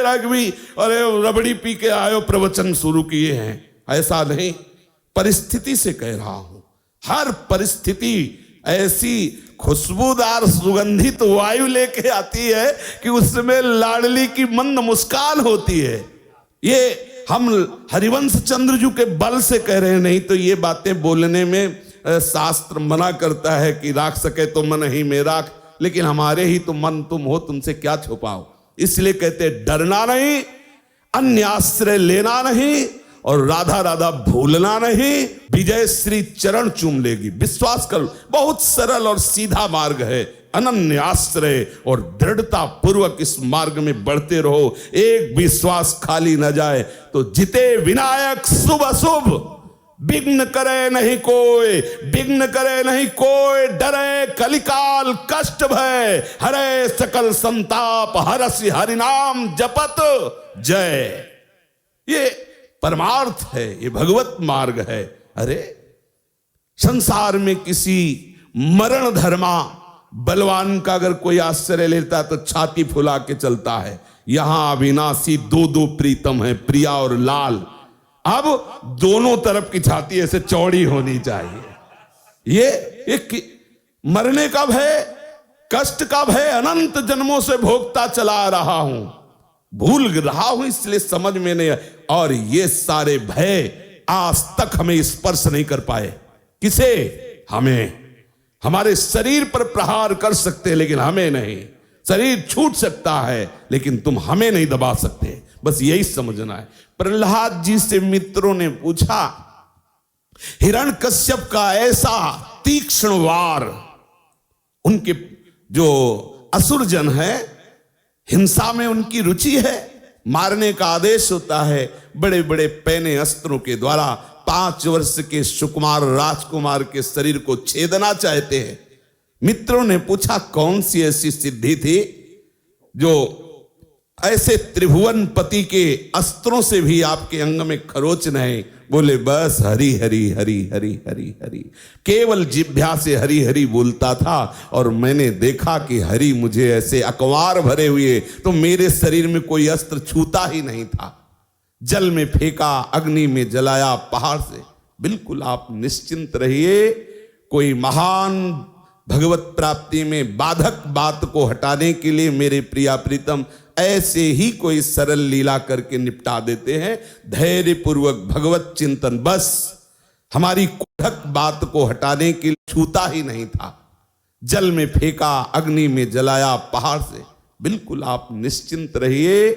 रहा कि भी अरे रबड़ी पी के आयो प्रवचन शुरू किए हैं, ऐसा नहीं। परिस्थिति से कह रहा हूं, हर परिस्थिति ऐसी खुशबूदार सुगंधित वायु लेके आती है कि उसमें लाडली की मंद मुस्कान होती है। ये हम हरिवंश चंद्र जी के बल से कह रहे हैं, नहीं तो ये बातें बोलने में शास्त्र मना करता है कि राख सके तो मन ही में राख, लेकिन हमारे ही तो मन तुम हो, तुमसे क्या छुपाओ। इसलिए कहते डरना नहीं, अन्य आश्रय लेना नहीं, और राधा राधा भूलना नहीं। विजय श्री चरण चूम लेगी, विश्वास कर। बहुत सरल और सीधा मार्ग है, अनन्य आश्रय और दृढ़ता पूर्वक इस मार्ग में बढ़ते रहो। एक विश्वास खाली न जाए तो जिते विनायक शुभ अशुभ, विघ्न करे नहीं कोई, विघ्न करे नहीं कोई, डरे कलिकाल कष्ट भय, हरे सकल संताप, हरसि हरिनाम जपत जय। ये परमार्थ है, ये भगवत मार्ग है। अरे संसार में किसी मरण धर्मा बलवान का अगर कोई आश्रय लेता तो छाती फुला के चलता है। यहां अविनाशी दो दो प्रीतम है, प्रिया और लाल। अब दोनों तरफ की छाती ऐसे चौड़ी होनी चाहिए। ये मरने का भय, कष्ट का भय अनंत जन्मों से भोगता चला रहा हूं, भूल रहा हूं, इसलिए समझ में नहीं। और ये सारे भय आज तक हमें स्पर्श नहीं कर पाए। किसे? हमें। हमारे शरीर पर प्रहार कर सकते हैं लेकिन हमें नहीं। शरीर छूट सकता है लेकिन तुम हमें नहीं दबा सकते, बस यही समझना है। प्रहलाद जी से मित्रों ने पूछा, हिरण्यकश्यप का ऐसा तीक्ष्ण वार, उनके जो असुर जन है हिंसा में उनकी रुचि है, मारने का आदेश होता है, बड़े बड़े पैने अस्त्रों के द्वारा 5 वर्ष के सुकुमार राजकुमार के शरीर को छेदना चाहते हैं। मित्रों ने पूछा कौन सी ऐसी सिद्धि थी जो ऐसे त्रिभुवन पति के अस्त्रों से भी आपके अंग में खरोच नहीं? बोले बस हरि हरि हरि हरि हरि हरि, केवल जिह्वा से हरि हरि बोलता था और मैंने देखा कि हरि मुझे ऐसे अकवार भरे हुए, तो मेरे शरीर में कोई अस्त्र छूता ही नहीं था। जल में फेंका, अग्नि में जलाया, पहाड़ से। बिल्कुल आप निश्चिंत रहिए, कोई महान भगवत प्राप्ति में बाधक बात को हटाने के लिए मेरे प्रिया प्रीतम ऐसे ही कोई सरल लीला करके निपटा देते हैं। धैर्य पूर्वक भगवत चिंतन, बस हमारी कोढ़क बात को हटाने के लिए छूता ही नहीं था। जल में फेंका, अग्नि में जलाया, पहाड़ से। बिल्कुल आप निश्चिंत रहिए,